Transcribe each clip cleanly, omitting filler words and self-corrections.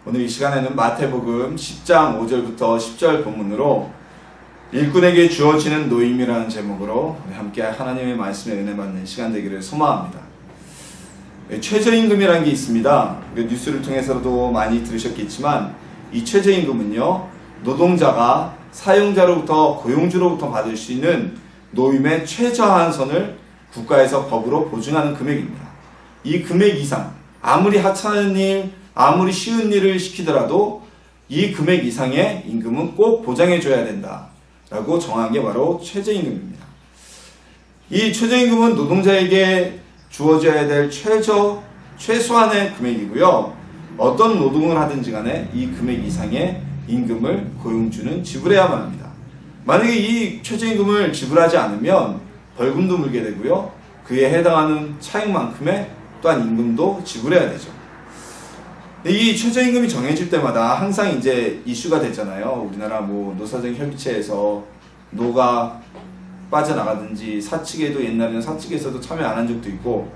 오늘 이 시간에는 마태복음 10장 5절부터 10절 본문으로 일꾼에게 주어지는 노임이라는 제목으로 우리 함께 하나님의 말씀에 은혜 받는 시간 되기를 소망합니다. 최저임금이라는 게 있습니다. 뉴스를 통해서도 많이 들으셨겠지만 이 최저임금은요, 노동자가 사용자로부터 고용주로부터 받을 수 있는 노임의 최저한선을 국가에서 법으로 보증하는 금액입니다. 이 금액 이상, 아무리 하찮은 일, 아무리 쉬운 일을 시키더라도 이 금액 이상의 임금은 꼭 보장해줘야 된다 라고 정한 게 바로 최저임금입니다. 이 최저임금은 노동자에게 주어져야 될 최소한의 금액이고요, 어떤 노동을 하든지 간에 이 금액 이상의 임금을 고용주는 지불해야만 합니다. 만약에 이 최저임금을 지불하지 않으면 벌금도 물게 되고요, 그에 해당하는 차액만큼의 또한 임금도 지불해야 되죠. 이 최저임금이 정해질 때마다 항상 이제 이슈가 됐잖아요. 우리나라 노사정 협의체에서 노가 빠져나가든지 사측에도 옛날에는 사측에서도 참여 안 한 적도 있고,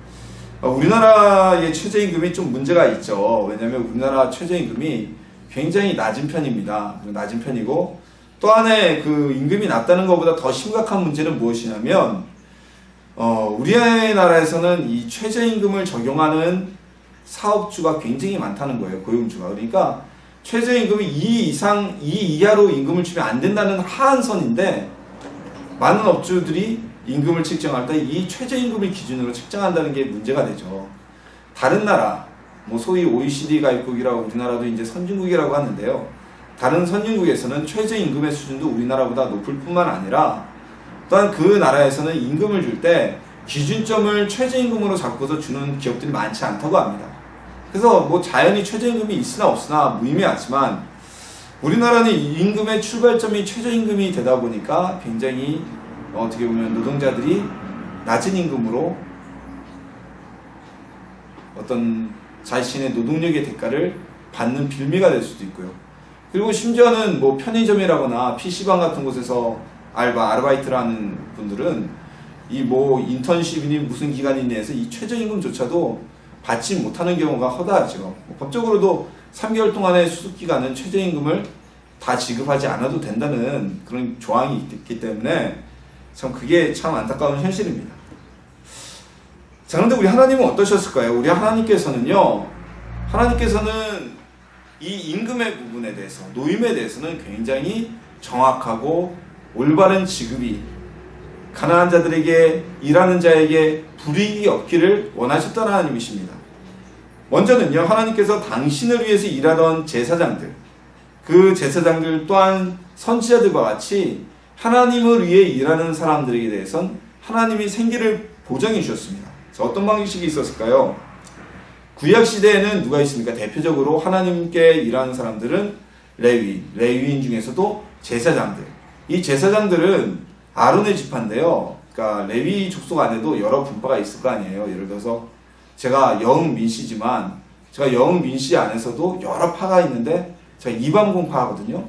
우리나라의 최저임금이 좀 문제가 있죠. 왜냐하면 우리나라 최저임금이 굉장히 낮은 편입니다. 낮은 편이고, 또 하나의 그 임금이 낮다는 것보다 더 심각한 문제는 무엇이냐면, 우리나라에서는 이 최저임금을 적용하는 사업주가 굉장히 많다는 거예요. 고용주가. 그러니까 최저임금이 이 이하로 임금을 주면 안 된다는 하한선인데, 많은 업주들이 임금을 책정할 때 이 최저임금을 기준으로 책정한다는 게 문제가 되죠. 다른 나라, 소위 OECD 가입국이라고 우리나라도 이제 선진국이라고 하는데요, 다른 선진국에서는 최저임금의 수준도 우리나라보다 높을 뿐만 아니라 또한 그 나라에서는 임금을 줄 때 기준점을 최저임금으로 잡고서 주는 기업들이 많지 않다고 합니다. 그래서 자연히 최저임금이 있으나 없으나 무의미하지만, 우리나라는 임금의 출발점이 최저임금이 되다 보니까 굉장히 어떻게 보면 노동자들이 낮은 임금으로 어떤 자신의 노동력의 대가를 받는 빌미가 될 수도 있고요. 그리고 심지어는 편의점이라거나 PC방 같은 곳에서 아르바이트를 하는 분들은 이 인턴십이니 무슨 기간이니 해서 이 최저임금조차도 받지 못하는 경우가 허다하죠. 법적으로도 3개월 동안의 수습기간은 최저임금을 다 지급하지 않아도 된다는 그런 조항이 있기 때문에 참 그게 참 안타까운 현실입니다. 자, 그런데 우리 하나님은 어떠셨을까요? 우리 하나님께서는 이 임금의 부분에 대해서, 노임에 대해서는 굉장히 정확하고 올바른 지급이, 가난한 자들에게, 일하는 자에게 불이익이 없기를 원하셨던 하나님이십니다. 먼저는요, 하나님께서 당신을 위해서 일하던 제사장들, 그 제사장들 또한 선지자들과 같이 하나님을 위해 일하는 사람들에게 대해선 하나님이 생계를 보장해 주셨습니다. 자, 어떤 방식이 있었을까요? 구약시대에는 누가 있습니까? 대표적으로 하나님께 일하는 사람들은 레위인 중에서도 제사장들. 이 제사장들은 아론의 지파인데요, 그러니까 레위 족속 안에도 여러 분파가 있을 거 아니에요. 예를 들어서 제가 영민씨지만, 제가 영민씨 안에서도 여러 파가 있는데, 제가 이방공파 하거든요.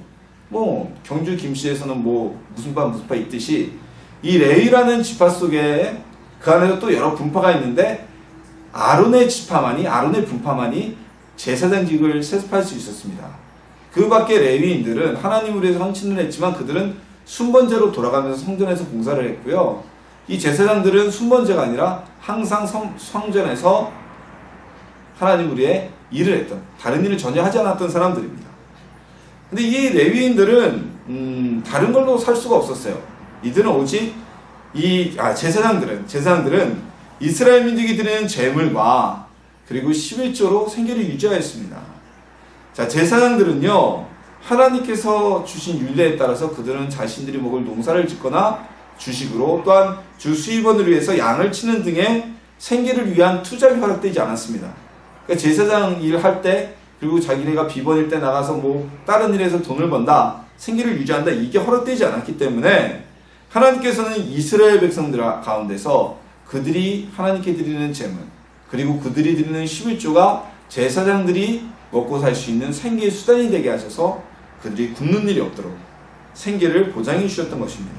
경주 김씨에서는 무슨 파 있듯이, 이 레위라는 지파 속에 그 안에도 또 여러 분파가 있는데, 아론의 분파만이 제사장직을 세습할 수 있었습니다. 그 밖에 레위인들은 하나님을 위해서 헌신을 했지만 그들은 순번제로 돌아가면서 성전에서 봉사를 했고요. 이 제사장들은 순번제가 아니라 항상 성전에서 하나님을 위해 일을 했던, 다른 일을 전혀 하지 않았던 사람들입니다. 근데 이 레위인들은 다른 걸로 살 수가 없었어요. 이들은 오직 제사장들은 이스라엘 민족이 드리는 제물과 그리고 11조로 생계를 유지하였습니다. 자, 제사장들은요, 하나님께서 주신 율례에 따라서 그들은 자신들이 먹을 농사를 짓거나 주식으로, 또한 주 수입원을 위해서 양을 치는 등의 생계를 위한 투자를 허락되지 않았습니다. 그러니까 제사장 일할 때, 그리고 자기네가 비번일 때 나가서 다른 일에서 돈을 번다, 생계를 유지한다, 이게 허락되지 않았기 때문에 하나님께서는 이스라엘 백성들 가운데서 그들이 하나님께 드리는 제물, 그리고 그들이 드리는 11조가 제사장들이 먹고 살 수 있는 생계의 수단이 되게 하셔서 그들이 굶는 일이 없도록 생계를 보장해 주셨던 것입니다.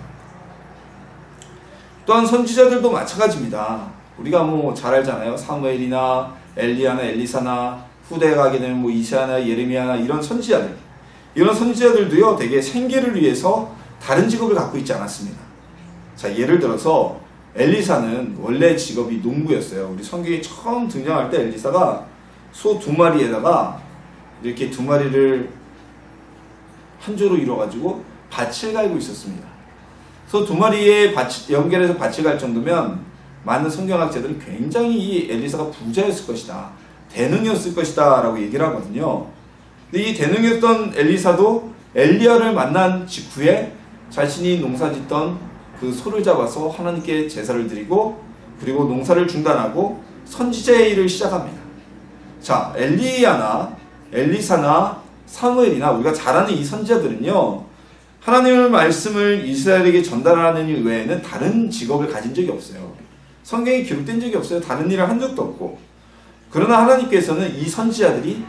또한 선지자들도 마찬가지입니다. 우리가 잘 알잖아요. 사무엘이나 엘리야나 엘리사나 후대에 가게 되면 뭐 이사야나 예레미야나 이런 선지자들도요 되게 생계를 위해서 다른 직업을 갖고 있지 않았습니다. 자, 예를 들어서 엘리사는 원래 직업이 농부였어요. 우리 성경에 처음 등장할 때 엘리사가 소 2마리에다가 이렇게 2마리를 한 조로 이뤄가지고 밭을 갈고 있었습니다. 소 2마리에 연결해서 밭을 갈 정도면 많은 성경학자들은 굉장히 이 엘리사가 부자였을 것이다, 대능이었을 것이다 라고 얘기를 하거든요. 근데 이 대능이었던 엘리사도 엘리야를 만난 직후에 자신이 농사짓던 그 소를 잡아서 하나님께 제사를 드리고 그리고 농사를 중단하고 선지자의 일을 시작합니다. 자, 엘리야나 엘리사나 사무엘이나 우리가 잘 아는 이 선지자들은요 하나님의 말씀을 이스라엘에게 전달하는 일 외에는 다른 직업을 가진 적이 없어요. 성경에 기록된 적이 없어요. 다른 일을 한 적도 없고. 그러나 하나님께서는 이 선지자들이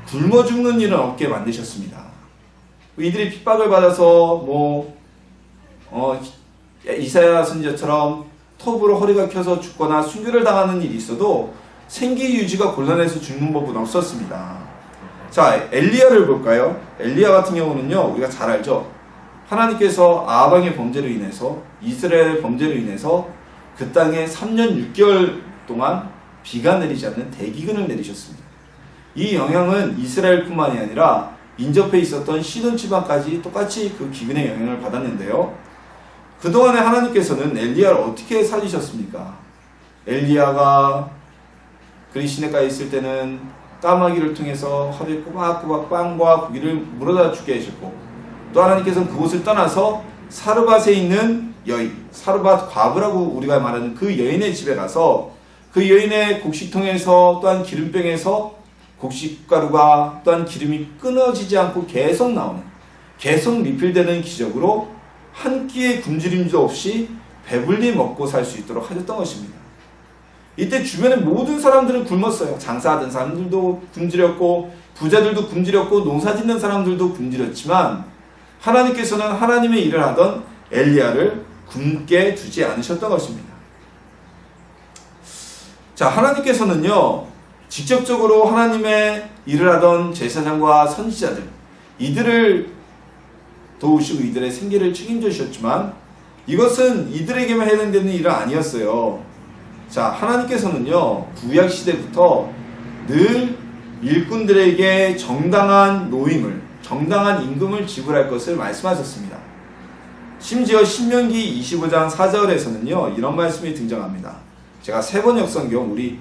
굶어 죽는 일은 없게 만드셨습니다. 이들이 핍박을 받아서 이사야 선지자처럼 톱으로 허리가 켜서 죽거나 순교를 당하는 일이 있어도 생기 유지가 곤란해서 죽는 법은 없었습니다. 자, 엘리야를 볼까요? 엘리야 같은 경우는요 우리가 잘 알죠. 하나님께서 아합왕의 범죄로 인해서 이스라엘의 범죄로 인해서 그 땅에 3년 6개월 동안 비가 내리지 않는 대기근을 내리셨습니다. 이 영향은 이스라엘뿐만이 아니라 인접해 있었던 시돈 지방까지 똑같이 그 기근의 영향을 받았는데요. 그동안에 하나님께서는 엘리야를 어떻게 살리셨습니까? 엘리야가 그리 시내가에 있을 때는 까마귀를 통해서 하루에 꼬박꼬박 빵과 고기를 물어다 주게 하셨고, 또 하나님께서는 그곳을 떠나서 사르밧에 있는 여인, 사르밧 과부라고 우리가 말하는 그 여인의 집에 가서 그 여인의 곡식통에서 또한 기름병에서 곡식가루가 또한 기름이 끊어지지 않고 계속 나오는, 계속 리필되는 기적으로 한 끼의 굶주림도 없이 배불리 먹고 살 수 있도록 하셨던 것입니다. 이때 주변의 모든 사람들은 굶었어요. 장사하던 사람들도 굶주렸고 부자들도 굶주렸고 농사짓는 사람들도 굶주렸지만 하나님께서는 하나님의 일을 하던 엘리야를 굶게 두지 않으셨던 것입니다. 자, 하나님께서는요 직접적으로 하나님의 일을 하던 제사장과 선지자들, 이들을 도우시고 이들의 생계를 책임져 주셨지만 이것은 이들에게만 해당되는 일은 아니었어요. 자, 하나님께서는요 구약 시대부터 늘 일꾼들에게 정당한 노임을, 정당한 임금을 지불할 것을 말씀하셨습니다. 심지어 신명기 25장 4절에서는요 이런 말씀이 등장합니다. 제가 세번역 성경, 우리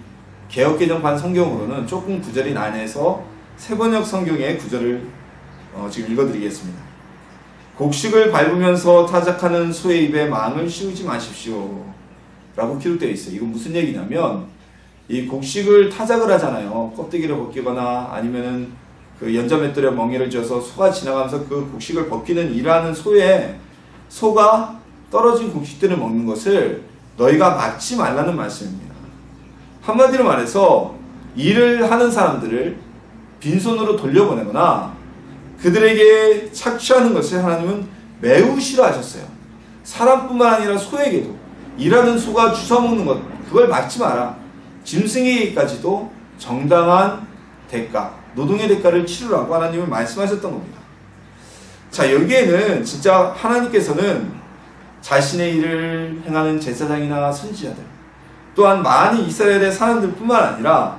개역개정판 성경으로는 조금 구절이 난해서 세번역 성경의 구절을 지금 읽어드리겠습니다. 곡식을 밟으면서 타작하는 소의 입에 망을 씌우지 마십시오 라고 기록되어 있어요. 이건 무슨 얘기냐면 이 곡식을 타작을 하잖아요. 껍데기를 벗기거나 아니면은 그 연자맷돌에 멍에를 쥐어서 소가 지나가면서 그 곡식을 벗기는 일하는 소가 떨어진 곡식들을 먹는 것을 너희가 막지 말라는 말씀입니다. 한마디로 말해서 일을 하는 사람들을 빈손으로 돌려보내거나 그들에게 착취하는 것을 하나님은 매우 싫어하셨어요. 사람뿐만 아니라 소에게도, 일하는 소가 주워먹는 것, 그걸 막지 마라. 짐승에게까지도 정당한 대가, 노동의 대가를 치르라고 하나님은 말씀하셨던 겁니다. 자, 여기에는 진짜 하나님께서는 자신의 일을 행하는 제사장이나 선지자들, 또한 많은 이스라엘의 사람들 뿐만 아니라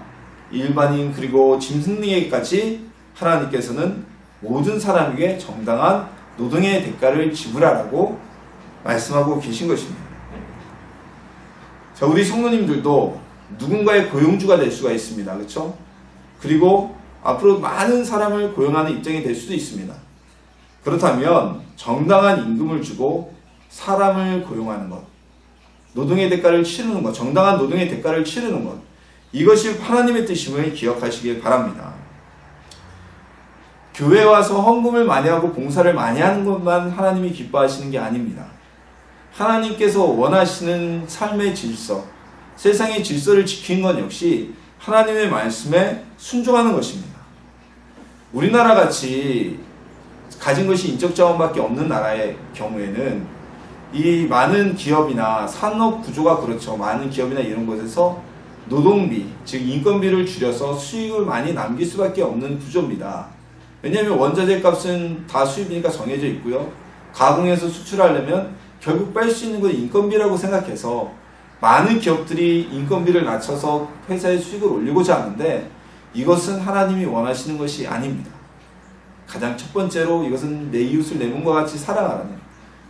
일반인 그리고 짐승에게까지 하나님께서는 모든 사람에게 정당한 노동의 대가를 지불하라고 말씀하고 계신 것입니다. 자, 우리 성도님들도 누군가의 고용주가 될 수가 있습니다. 그렇죠? 그리고 앞으로 많은 사람을 고용하는 입장이 될 수도 있습니다. 그렇다면 정당한 임금을 주고 사람을 고용하는 것, 노동의 대가를 치르는 것, 정당한 노동의 대가를 치르는 것, 이것이 하나님의 뜻임을 기억하시길 바랍니다. 교회 와서 헌금을 많이 하고 봉사를 많이 하는 것만 하나님이 기뻐하시는 게 아닙니다. 하나님께서 원하시는 삶의 질서, 세상의 질서를 지키는 것 역시 하나님의 말씀에 순종하는 것입니다. 우리나라 같이 가진 것이 인적자원밖에 없는 나라의 경우에는 이 많은 기업이나 산업 구조가 그렇죠. 많은 기업이나 이런 곳에서 노동비, 즉 인건비를 줄여서 수익을 많이 남길 수밖에 없는 구조입니다. 왜냐하면 원자재 값은 다 수입이니까 정해져 있고요. 가공해서 수출하려면 결국 뺄 수 있는 건 인건비라고 생각해서 많은 기업들이 인건비를 낮춰서 회사의 수익을 올리고자 하는데, 이것은 하나님이 원하시는 것이 아닙니다. 가장 첫 번째로 이것은 내 이웃을 내 몸과 같이 사랑하라는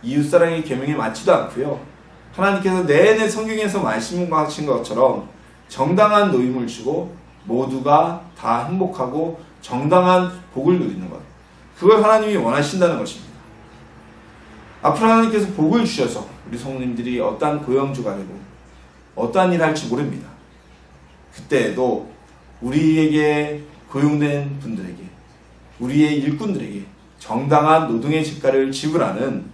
이웃사랑의 계명에 맞지도 않고요. 하나님께서 내내 성경에서 말씀하신 것처럼 정당한 노임을 주고 모두가 다 행복하고 정당한 복을 누리는 것, 그걸 하나님이 원하신다는 것입니다. 앞으로 하나님께서 복을 주셔서 우리 성도님들이 어떠한 고용주가 되고 어떠한 일을 할지 모릅니다. 그때에도 우리에게 고용된 분들에게, 우리의 일꾼들에게 정당한 노동의 대가를 지불하는,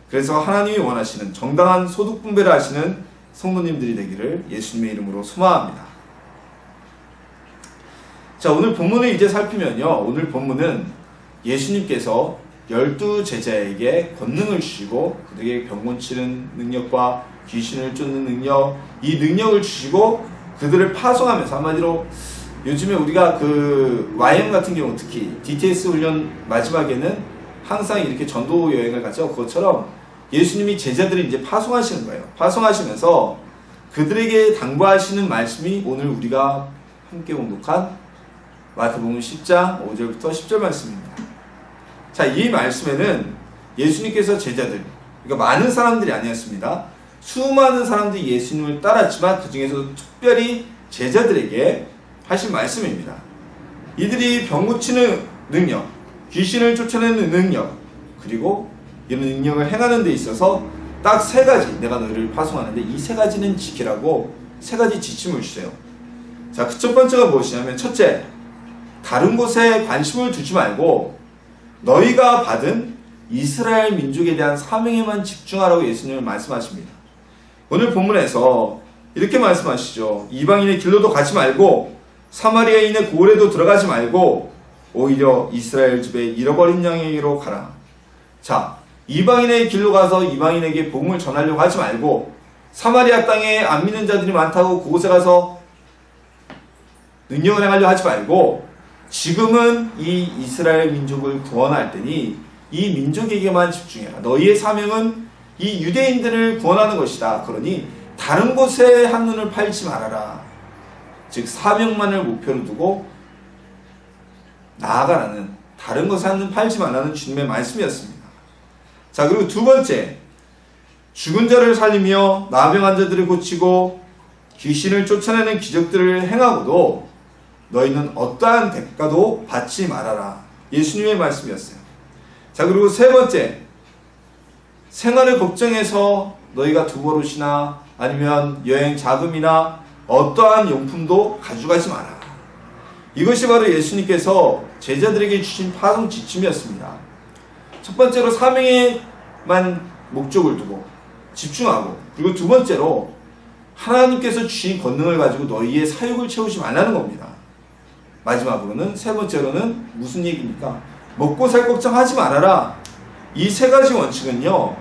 그래서 하나님이 원하시는 정당한 소득 분배를 하시는 성도님들이 되기를 예수님의 이름으로 소망합니다. 자, 오늘 본문을 이제 살피면요, 오늘 본문은 예수님께서 12 제자에게 권능을 주시고 그들에게 병 고치는 능력과 귀신을 쫓는 능력, 이 능력을 주시고 그들을 파송하면서, 한마디로 요즘에 우리가 그 YM 같은 경우 특히 DTS 훈련 마지막에는 항상 이렇게 전도 여행을 가죠. 그것처럼 예수님이 제자들을 이제 파송하시는 거예요. 파송하시면서 그들에게 당부하시는 말씀이 오늘 우리가 함께 공독한 마태복음 10장 5절부터 10절 말씀입니다. 자, 이 말씀에는 예수님께서 제자들, 그러니까 많은 사람들이 아니었습니다. 수많은 사람들이 예수님을 따랐지만 그 중에서도 특별히 제자들에게 하신 말씀입니다. 이들이 병 고치는 능력, 귀신을 쫓아내는 능력, 그리고 이런 능력을 행하는 데 있어서 딱 세 가지, 내가 너희를 파송하는데 이 세 가지는 지키라고 세 가지 지침을 주세요. 자, 그 첫 번째가 무엇이냐면, 첫째, 다른 곳에 관심을 두지 말고 너희가 받은 이스라엘 민족에 대한 사명에만 집중하라고 예수님은 말씀하십니다. 오늘 본문에서 이렇게 말씀하시죠. 이방인의 길로도 가지 말고 사마리아인의 고을에도 들어가지 말고 오히려 이스라엘 집에 잃어버린 양에게로 가라. 자, 이방인의 길로 가서 이방인에게 복음을 전하려고 하지 말고, 사마리아 땅에 안 믿는 자들이 많다고 그곳에 가서 능력을 행하려고 하지 말고, 지금은 이 이스라엘 민족을 구원할 때니 이 민족에게만 집중해라. 너희의 사명은 이 유대인들을 구원하는 것이다. 그러니 다른 곳에 한눈을 팔지 말아라. 즉 사명만을 목표로 두고 나아가라는, 다른 것에 한눈 팔지 말라는 주님의 말씀이었습니다. 자, 그리고 두 번째, 죽은 자를 살리며 나병 환자들을 고치고 귀신을 쫓아내는 기적들을 행하고도 너희는 어떠한 대가도 받지 말아라. 예수님의 말씀이었어요. 자, 그리고 세 번째, 생활을 걱정해서 너희가 두버릇이나 아니면 여행 자금이나 어떠한 용품도 가져가지 마라. 이것이 바로 예수님께서 제자들에게 주신 파송 지침이었습니다. 첫 번째로 사명에만 목적을 두고 집중하고, 그리고 두 번째로 하나님께서 주신 권능을 가지고 너희의 사욕을 채우지 말라는 겁니다. 마지막으로는, 세 번째로는 무슨 얘기입니까? 먹고 살 걱정하지 말아라. 이 세 가지 원칙은요,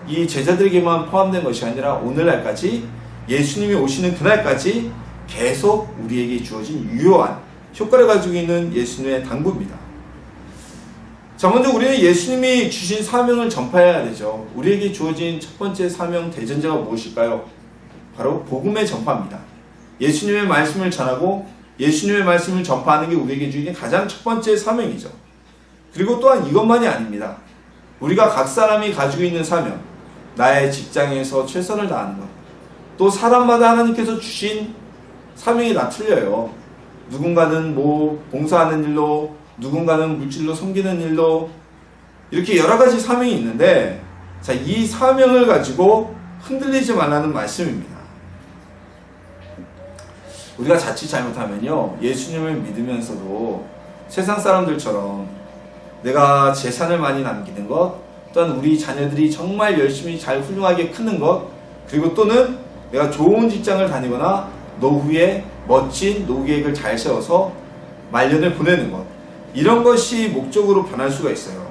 이 제자들에게만 포함된 것이 아니라 오늘날까지, 예수님이 오시는 그날까지 계속 우리에게 주어진 유효한 효과를 가지고 있는 예수님의 당부입니다. 자, 먼저 우리는 예수님이 주신 사명을 전파해야 되죠. 우리에게 주어진 첫 번째 사명 대전제가 무엇일까요? 바로 복음의 전파입니다. 예수님의 말씀을 전하고 예수님의 말씀을 전파하는 게 우리에게 주어진 가장 첫 번째 사명이죠. 그리고 또한 이것만이 아닙니다. 우리가 각 사람이 가지고 있는 사명, 나의 직장에서 최선을 다하는 것, 또 사람마다 하나님께서 주신 사명이 다 틀려요. 누군가는 뭐 봉사하는 일로, 누군가는 물질로 섬기는 일로, 이렇게 여러 가지 사명이 있는데, 자, 이 사명을 가지고 흔들리지 말라는 말씀입니다. 우리가 자칫 잘못하면요, 예수님을 믿으면서도 세상 사람들처럼 내가 재산을 많이 남기는 것, 또한 우리 자녀들이 정말 열심히 잘 훌륭하게 크는 것, 그리고 또는 내가 좋은 직장을 다니거나 노후에 멋진 노후계획을 잘 세워서 말년을 보내는 것, 이런 것이 목적으로 변할 수가 있어요.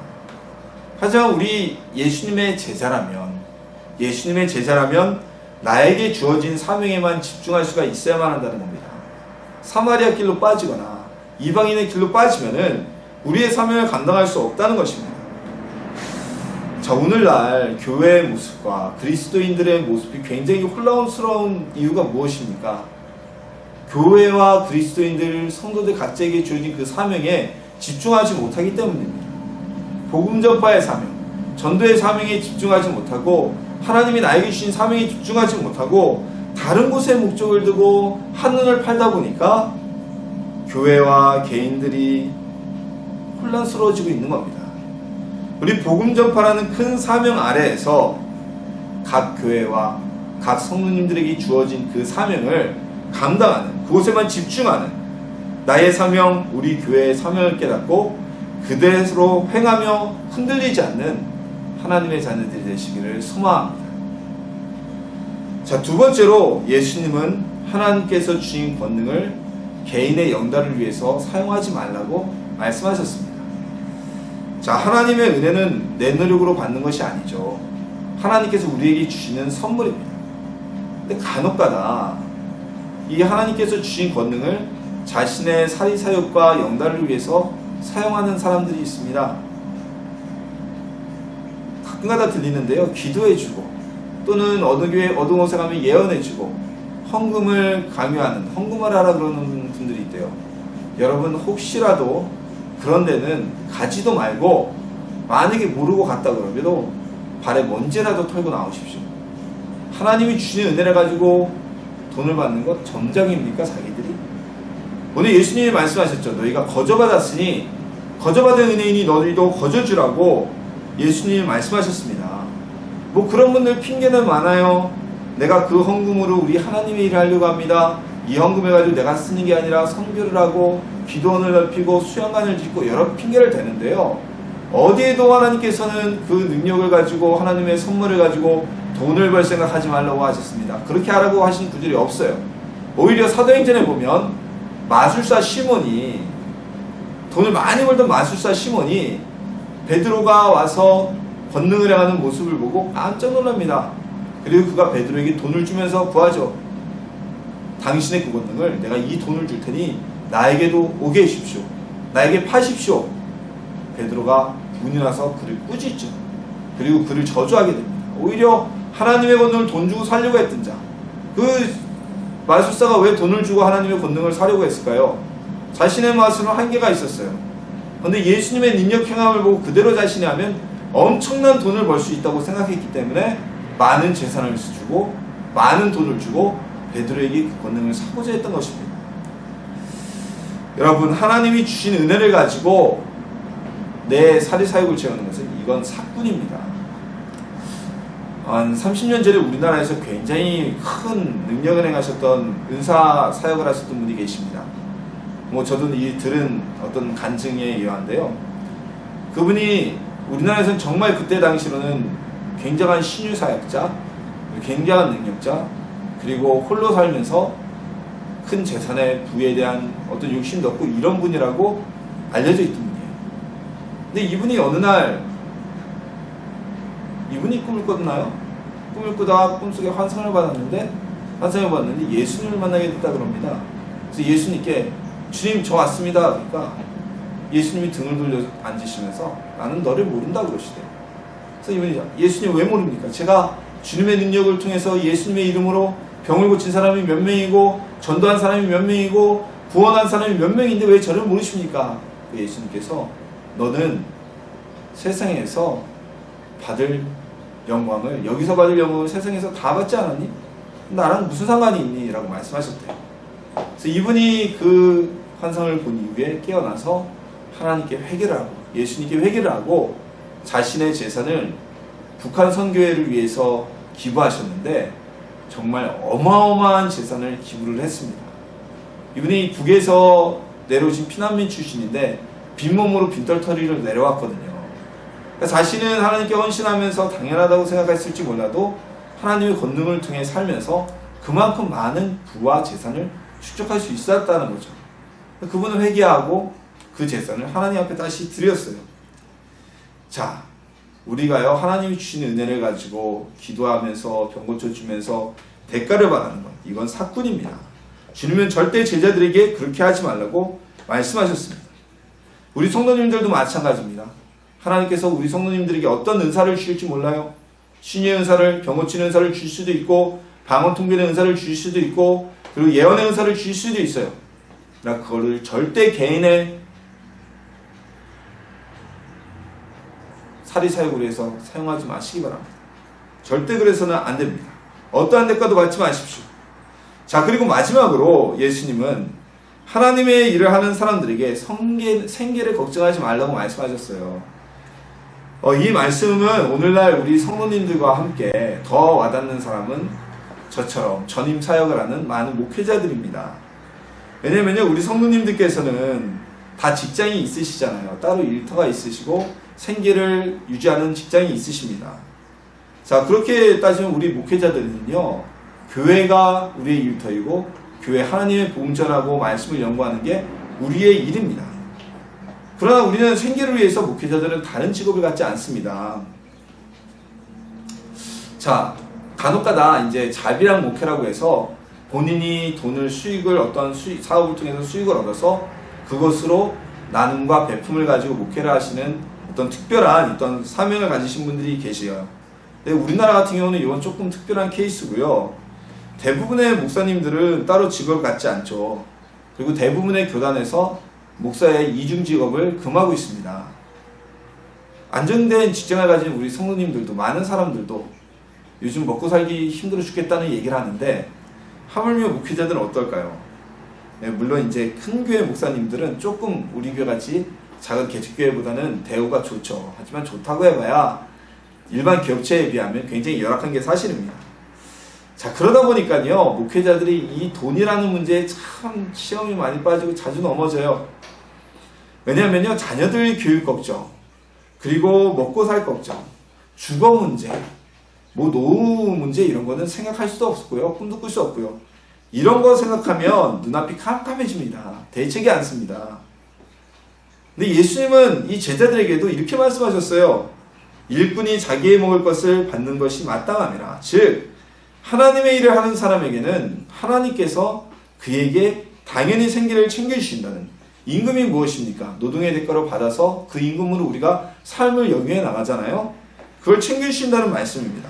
하지만 우리 예수님의 제자라면 나에게 주어진 사명에만 집중할 수가 있어야만 한다는 겁니다. 사마리아 길로 빠지거나 이방인의 길로 빠지면은 우리의 사명을 감당할 수 없다는 것입니다. 자, 오늘날 교회의 모습과 그리스도인들의 모습이 굉장히 혼란스러운 이유가 무엇입니까? 교회와 그리스도인들, 성도들 각자에게 주어진 그 사명에 집중하지 못하기 때문입니다. 복음 전파의 사명, 전도의 사명에 집중하지 못하고 하나님이 나에게 주신 사명에 집중하지 못하고 다른 곳에 목적을 두고 한눈을 팔다 보니까 교회와 개인들이 혼란스러워지고 있는 겁니다. 우리 복음 전파라는 큰 사명 아래에서 각 교회와 각 성도님들에게 주어진 그 사명을 감당하는, 그곳에만 집중하는 나의 사명, 우리 교회의 사명을 깨닫고 그대로 행하며 흔들리지 않는 하나님의 자녀들이 되시기를 소망합니다. 자, 두 번째로 예수님은 하나님께서 주신 권능을 개인의 영달을 위해서 사용하지 말라고 말씀하셨습니다. 자, 하나님의 은혜는 내 노력으로 받는 것이 아니죠. 하나님께서 우리에게 주시는 선물입니다. 근데 간혹가다 이 하나님께서 주신 권능을 자신의 사리사욕과 영달을 위해서 사용하는 사람들이 있습니다. 가끔가다 들리는데요. 기도해주고 또는 어느 교회 어느 곳에 가면 예언해주고 헌금을 강요하는, 헌금을 하라 그러는 분들이 있대요. 여러분, 혹시라도 그런 데는 가지도 말고 만약에 모르고 갔다 그러면도 발에 먼지라도 털고 나오십시오. 하나님이 주신 은혜를 가지고 돈을 받는 것 정작입니까, 자기들이? 오늘 예수님이 말씀하셨죠. 너희가 거저받았으니 거저받은 은혜이니 너희도 거저주라고 예수님이 말씀하셨습니다. 뭐 그런 분들 핑계는 많아요. 내가 그 헌금으로 우리 하나님의 일을 하려고 합니다. 이 헌금을 가지고 내가 쓰는 게 아니라 선교를 하고 기도원을 넓히고 수양관을 짓고 여러 핑계를 대는데요. 어디에도 하나님께서는 그 능력을 가지고 하나님의 선물을 가지고 돈을 벌 생각하지 말라고 하셨습니다. 그렇게 하라고 하신 구절이 없어요. 오히려 사도행전에 보면 마술사 시몬이, 돈을 많이 벌던 마술사 시몬이 베드로가 와서 권능을 행하는 모습을 보고 깜짝 놀랍니다. 그리고 그가 베드로에게 돈을 주면서 구하죠. 당신의 그 권능을 내가 이 돈을 줄 테니 나에게도 오게 해주십시오. 나에게 파십시오. 베드로가 분이 나서 그를 꾸짖죠. 그리고 그를 저주하게 됩니다. 오히려 하나님의 권능을 돈 주고 살려고 했던 자, 그 마술사가 왜 돈을 주고 하나님의 권능을 사려고 했을까요? 자신의 마술은 한계가 있었어요. 그런데 예수님의 능력 행함을 보고 그대로 자신이 하면 엄청난 돈을 벌 수 있다고 생각했기 때문에 많은 재산을 주고 많은 돈을 주고 베드로에게 그 권능을 사고자 했던 것입니다. 여러분, 하나님이 주신 은혜를 가지고 내 사리사욕을 채우는 것은 이건 사꾼입니다. 한 30년 전에 우리나라에서 굉장히 큰 능력을 행하셨던 은사 사역을 하셨던 분이 계십니다. 뭐 저도 이 들은 어떤 간증에 의한데요. 그분이 우리나라에서는 정말 그때 당시로는 굉장한 신유 사역자, 굉장한 능력자, 그리고 홀로 살면서 큰 재산의 부에 대한 어떤 욕심도 없고 이런 분이라고 알려져 있던 분이에요. 근데 이분이 어느 날 이분이 꿈을 꿨나요? 꿈을 꾸다가 꿈속에 환상을 봤는데 예수님을 만나게 됐다 그럽니다. 그래서 예수님께 주님 저 왔습니다. 그러니까 예수님이 등을 돌려 앉으시면서 나는 너를 모른다 그러시대요. 그래서 이분이 예수님 왜 모릅니까? 제가 주님의 능력을 통해서 예수님의 이름으로 병을 고친 사람이 몇 명이고 전도한 사람이 몇 명이고 구원한 사람이 몇 명인데 왜 저를 모르십니까? 예수님께서 너는 세상에서 받을 영광을, 여기서 받을 영광을 세상에서 다 받지 않았니? 나랑 무슨 상관이 있니? 라고 말씀하셨대요. 그래서 이분이 그 환상을 본 이후에 깨어나서 하나님께 회개를 하고 예수님께 회개를 하고 자신의 재산을 북한 선교회를 위해서 기부하셨는데 정말 어마어마한 재산을 기부를 했습니다. 이분이 북에서 내려오신 피난민 출신인데 빈몸으로 빈털터리를 내려왔거든요. 그러니까 자신은 하나님께 헌신하면서 당연하다고 생각했을지 몰라도 하나님의 권능을 통해 살면서 그만큼 많은 부와 재산을 축적할 수 있었다는 거죠. 그분은 회개하고 그 재산을 하나님 앞에 다시 드렸어요. 자, 우리가요 하나님이 주신 은혜를 가지고 기도하면서 병 고쳐주면서 대가를 받는 것, 이건 사꾼입니다. 주님은 절대 제자들에게 그렇게 하지 말라고 말씀하셨습니다. 우리 성도님들도 마찬가지입니다. 하나님께서 우리 성도님들에게 어떤 은사를 주실지 몰라요. 신의 은사를, 병 고치는 은사를 주실 수도 있고, 방언 통변의 은사를 주실 수도 있고, 그리고 예언의 은사를 주실 수도 있어요. 그러나 그거를 절대 개인의 사리사욕으로 해서 사용하지 마시기 바랍니다. 절대 그래서는 안 됩니다. 어떠한 대가도 받지 마십시오. 자, 그리고 마지막으로 예수님은 하나님의 일을 하는 사람들에게 생계를 걱정하지 말라고 말씀하셨어요. 이 말씀은 오늘날 우리 성도님들과 함께 더 와닿는 사람은 저처럼 전임 사역을 하는 많은 목회자들입니다. 왜냐면요, 우리 성도님들께서는 다 직장이 있으시잖아요. 따로 일터가 있으시고 생계를 유지하는 직장이 있으십니다. 자, 그렇게 따지면 우리 목회자들은요, 교회가 우리의 일터이고 교회 하나님의 복음 전하고 말씀을 연구하는 게 우리의 일입니다. 그러나 우리는 생계를 위해서 목회자들은 다른 직업을 갖지 않습니다. 자, 간혹가다 이제 자비랑 목회라고 해서 본인이 수익을 어떤 사업을 통해서 수익을 얻어서 그것으로 나눔과 베품을 가지고 목회를 하시는 어떤 특별한 어떤 사명을 가지신 분들이 계세요. 근데 우리나라 같은 경우는 이건 조금 특별한 케이스고요. 대부분의 목사님들은 따로 직업을 갖지 않죠. 그리고 대부분의 교단에서 목사의 이중 직업을 금하고 있습니다. 안정된 직장을 가진 우리 성도님들도, 많은 사람들도 요즘 먹고 살기 힘들어 죽겠다는 얘기를 하는데, 하물며 목회자들은 어떨까요? 네, 물론 이제 큰 교회 목사님들은 조금 우리 교회 같이 작은 개척교회보다는 대우가 좋죠. 하지만 좋다고 해봐야 일반 기업체에 비하면 굉장히 열악한 게 사실입니다. 자, 그러다 보니까요, 목회자들이 이 돈이라는 문제에 참 시험이 많이 빠지고 자주 넘어져요. 왜냐면요, 자녀들 교육 걱정, 그리고 먹고 살 걱정, 주거 문제, 노후 문제, 이런 거는 생각할 수도 없고요, 꿈도 꿀 수 없고요. 이런 거 생각하면 눈앞이 캄캄해집니다. 대책이 않습니다. 근데 예수님은 이 제자들에게도 이렇게 말씀하셨어요. 일꾼이 자기의 먹을 것을 받는 것이 마땅함이라. 즉, 하나님의 일을 하는 사람에게는 하나님께서 그에게 당연히 생계를 챙겨주신다는, 임금이 무엇입니까? 노동의 대가로 받아서 그 임금으로 우리가 삶을 영위해 나가잖아요. 그걸 챙겨주신다는 말씀입니다.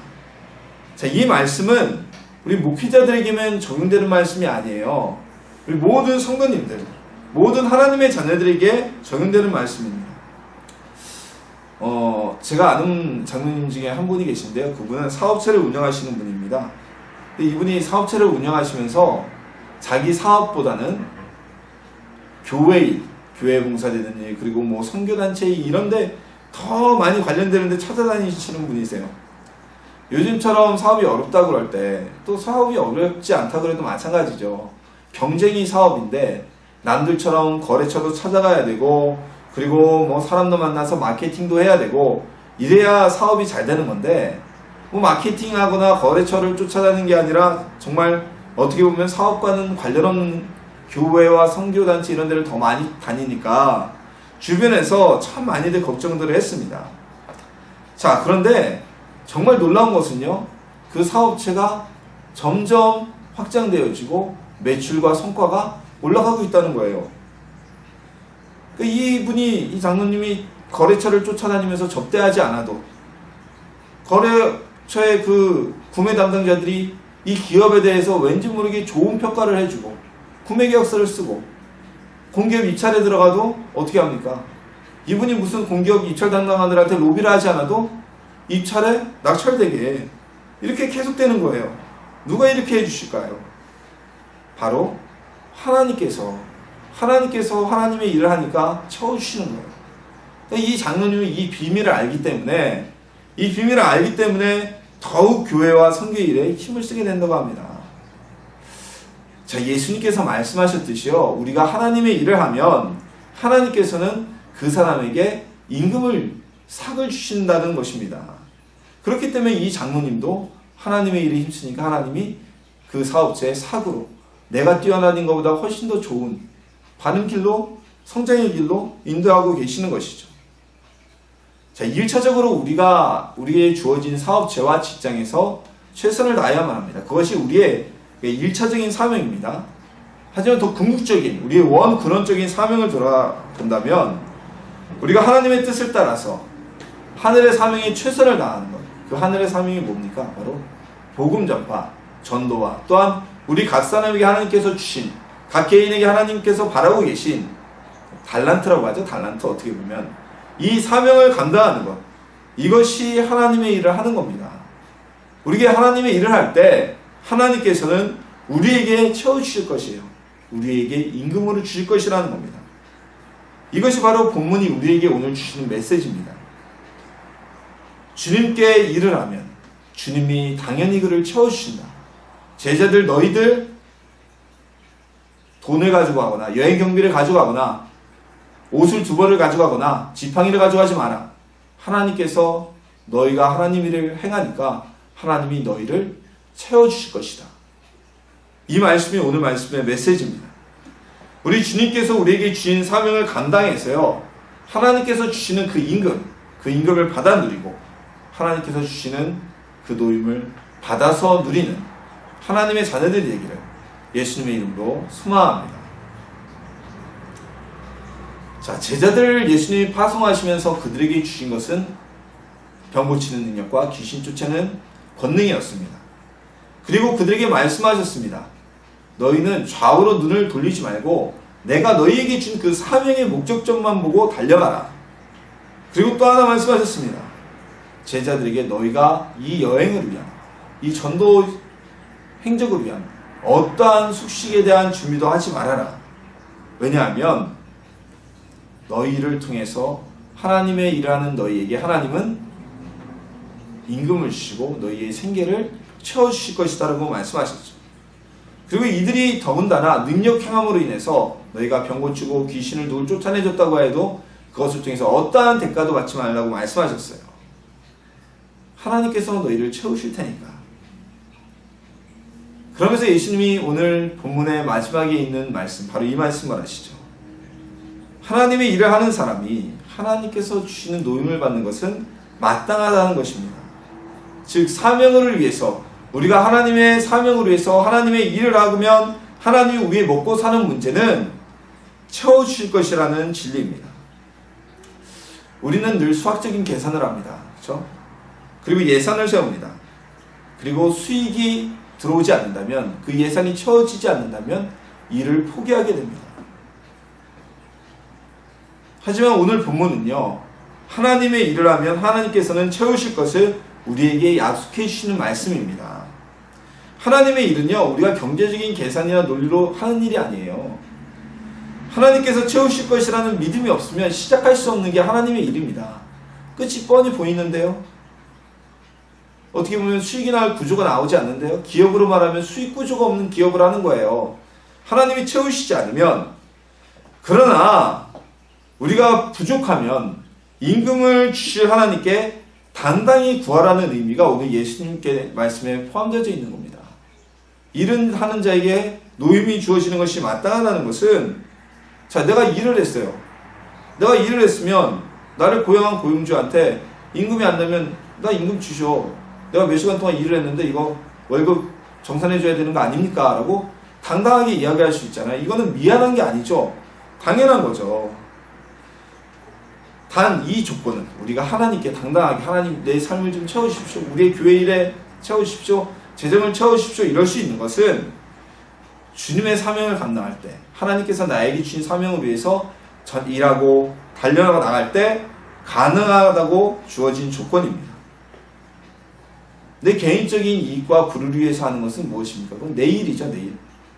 자, 이 말씀은 우리 목회자들에게만 적용되는 말씀이 아니에요. 우리 모든 성도님들, 모든 하나님의 자녀들에게 적용되는 말씀입니다. 제가 아는 장로님 중에 한 분이 계신데요. 그분은 사업체를 운영하시는 분입니다. 근데 이분이 사업체를 운영하시면서 자기 사업보다는 교회 일, 교회 봉사되는 일, 그리고 선교단체 일, 이런데 더 많이 관련되는데 찾아다니시는 분이세요. 요즘처럼 사업이 어렵다고 그럴 때, 또 사업이 어렵지 않다 그래도 마찬가지죠. 경쟁이 사업인데 남들처럼 거래처도 찾아가야 되고, 그리고 사람도 만나서 마케팅도 해야 되고, 이래야 사업이 잘 되는 건데, 마케팅하거나 거래처를 쫓아다니는 게 아니라 정말 어떻게 보면 사업과는 관련 없는 교회와 선교단체 이런 데를 더 많이 다니니까 주변에서 참 많이들 걱정들을 했습니다. 자, 그런데 정말 놀라운 것은요, 그 사업체가 점점 확장되어지고 매출과 성과가 올라가고 있다는 거예요. 이 장로님이 거래처를 쫓아다니면서 접대하지 않아도 거래처의 그 구매 담당자들이 이 기업에 대해서 왠지 모르게 좋은 평가를 해주고 구매 계약서를 쓰고, 공기업 입찰에 들어가도 어떻게 합니까? 이분이 무슨 공기업 입찰 담당자들한테 로비를 하지 않아도 입찰에 낙찰되게 이렇게 계속되는 거예요. 누가 이렇게 해주실까요? 바로 하나님께서 하나님의 일을 하니까 채워주시는 거예요. 이 장로님은 이 비밀을 알기 때문에 더욱 교회와 선교 일에 힘을 쓰게 된다고 합니다. 자, 예수님께서 말씀하셨듯이요, 우리가 하나님의 일을 하면 하나님께서는 그 사람에게 임금을, 삭을 주신다는 것입니다. 그렇기 때문에 이 장로님도 하나님의 일에 힘쓰니까 하나님이 그 사업체의 삭으로 내가 뛰어다닌 것보다 훨씬 더 좋은 바른 길로, 성장의 길로 인도하고 계시는 것이죠. 자, 1차적으로 우리가 우리의 주어진 사업체와 직장에서 최선을 다해야만 합니다. 그것이 우리의 1차적인 사명입니다. 하지만 더 궁극적인 우리의 원근원적인 사명을 돌아본다면 우리가 하나님의 뜻을 따라서 하늘의 사명에 최선을 다하는 것. 그 하늘의 사명이 뭡니까? 바로 복음 전파, 전도와 또한 우리 각 사람에게 하나님께서 주신 각 개인에게 하나님께서 바라고 계신 달란트라고 하죠. 달란트 어떻게 보면 이 사명을 감당하는 것. 이것이 하나님의 일을 하는 겁니다. 우리에게 하나님의 일을 할 때 하나님께서는 우리에게 채워주실 것이에요. 우리에게 임금으로 주실 것이라는 겁니다. 이것이 바로 본문이 우리에게 오늘 주시는 메시지입니다. 주님께 일을 하면 주님이 당연히 그를 채워주신다. 제자들 너희들 돈을 가지고 가거나 여행 경비를 가지고 가거나 옷을 2벌을 가지고 가거나 지팡이를 가져가지 마라. 하나님께서 너희가 하나님 일을 행하니까 하나님이 너희를 채워주실 것이다. 이 말씀이 오늘 말씀의 메시지입니다. 우리 주님께서 우리에게 주신 사명을 감당해서요, 하나님께서 주시는 그 임금을 받아 누리고 하나님께서 주시는 그 노임을 받아서 누리는 하나님의 자녀들이 되기를 예수님의 이름으로 소망합니다. 자, 제자들을 예수님이 파송하시면서 그들에게 주신 것은 병 고치는 능력과 귀신 쫓아내는 권능이었습니다. 그리고 그들에게 말씀하셨습니다. 너희는 좌우로 눈을 돌리지 말고 내가 너희에게 준 그 사명의 목적점만 보고 달려가라. 그리고 또 하나 말씀하셨습니다. 제자들에게 너희가 이 여행을 위한, 이 전도 행적을 위한 어떠한 숙식에 대한 준비도 하지 말아라. 왜냐하면 너희를 통해서 하나님의 일하는 너희에게 하나님은 임금을 주시고 너희의 생계를 채워주실 것이다라고 말씀하셨죠. 그리고 이들이 더군다나 능력 행함으로 인해서 너희가 병 고치고 귀신을 누굴 쫓아내줬다고 해도 그것을 통해서 어떠한 대가도 받지 말라고 말씀하셨어요. 하나님께서 너희를 채우실 테니까. 그러면서 예수님이 오늘 본문의 마지막에 있는 말씀, 바로 이 말씀을 하시죠. 하나님의 일을 하는 사람이 하나님께서 주시는 노임을 받는 것은 마땅하다는 것입니다. 즉 사명을 위해서, 우리가 하나님의 사명을 위해서 하나님의 일을 하면 하나님이 우리의 먹고 사는 문제는 채워주실 것이라는 진리입니다. 우리는 늘 수학적인 계산을 합니다. 그렇죠? 그리고 예산을 세웁니다. 그리고 수익이 들어오지 않는다면, 그 예산이 채워지지 않는다면 일을 포기하게 됩니다. 하지만 오늘 본문은요, 하나님의 일을 하면 하나님께서는 채우실 것을 우리에게 약속해 주시는 말씀입니다. 하나님의 일은요, 우리가 경제적인 계산이나 논리로 하는 일이 아니에요. 하나님께서 채우실 것이라는 믿음이 없으면 시작할 수 없는 게 하나님의 일입니다. 끝이 뻔히 보이는데요. 어떻게 보면 수익이 나올 구조가 나오지 않는데요. 기업으로 말하면 수익 구조가 없는 기업을 하는 거예요. 하나님이 채우시지 않으면. 그러나 우리가 부족하면 임금을 주실 하나님께 당당히 구하라는 의미가 오늘 예수님께 말씀에 포함되어 있는 겁니다. 일은 하는 자에게 노임이 주어지는 것이 마땅하다는 것은, 자, 내가 일을 했어요. 내가 일을 했으면 나를 고용한 고용주한테 임금이 안 나면 나 임금 주셔. 내가 몇 시간 동안 일을 했는데 이거 월급 정산해 줘야 되는 거 아닙니까? 라고 당당하게 이야기할 수 있잖아요. 이거는 미안한 게 아니죠. 당연한 거죠. 단 이 조건은 우리가 하나님께 당당하게, 하나님 내 삶을 좀 채워주십시오, 우리의 교회 일에 채워주십시오, 재정을 채워주십시오, 이럴 수 있는 것은 주님의 사명을 감당할 때, 하나님께서 나에게 주신 사명을 위해서 일하고 달려나가 나갈 때 가능하다고 주어진 조건입니다. 내 개인적인 이익과 부를 위해서 하는 것은 무엇입니까? 그건 내 일이죠.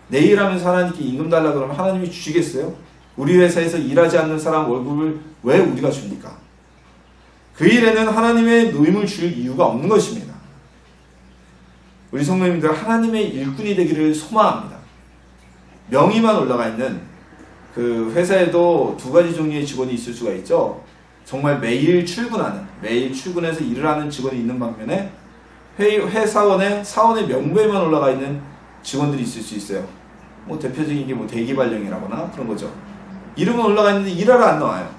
내일 하면서 하나님께 임금 달라 그러면 하나님이 주시겠어요? 우리 회사에서 일하지 않는 사람 월급을 왜 우리가 줍니까? 그 일에는 하나님의 노임을 줄 이유가 없는 것입니다. 우리 성도님들, 하나님의 일꾼이 되기를 소망합니다. 명의만 올라가 있는, 그 회사에도 2가지 종류의 직원이 있을 수가 있죠. 정말 매일 출근해서 일을 하는 직원이 있는 반면에 사원의 명부에만 올라가 있는 직원들이 있을 수 있어요. 대표적인 게 대기발령이라거나 그런 거죠. 이름은 올라가 있는데 일하러 안 나와요.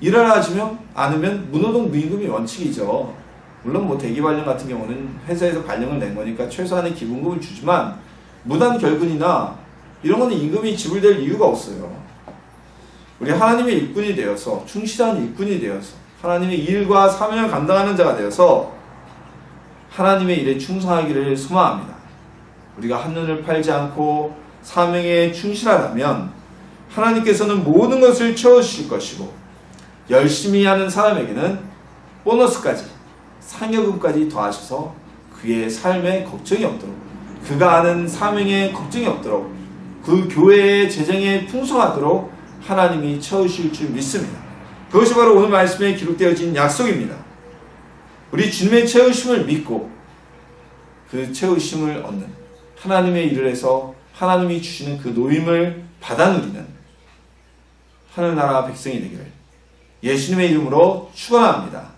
일을 하지 않으면 무노동 무임금이 원칙이죠. 물론 뭐 대기발령 같은 경우는 회사에서 발령을 낸 거니까 최소한의 기본급을 주지만 무단 결근이나 이런 거는 임금이 지불될 이유가 없어요. 우리 하나님의 일꾼이 되어서 충실한 일꾼이 되어서 하나님의 일과 사명을 감당하는 자가 되어서 하나님의 일에 충성하기를 소망합니다. 우리가 한눈을 팔지 않고 사명에 충실하다면 하나님께서는 모든 것을 채워주실 것이고 열심히 하는 사람에게는 보너스까지 상여금까지 더하셔서 그의 삶에 걱정이 없도록 그가 하는 사명에 걱정이 없도록 그 교회의 재정에 풍성하도록 하나님이 채우실 줄 믿습니다. 그것이 바로 오늘 말씀에 기록되어진 약속입니다. 우리 주님의 채우심을 믿고 그 채우심을 얻는 하나님의 일을 해서 하나님이 주시는 그 노임을 받아 누리는 하늘나라 백성이 되기를 예수님의 이름으로 축원합니다.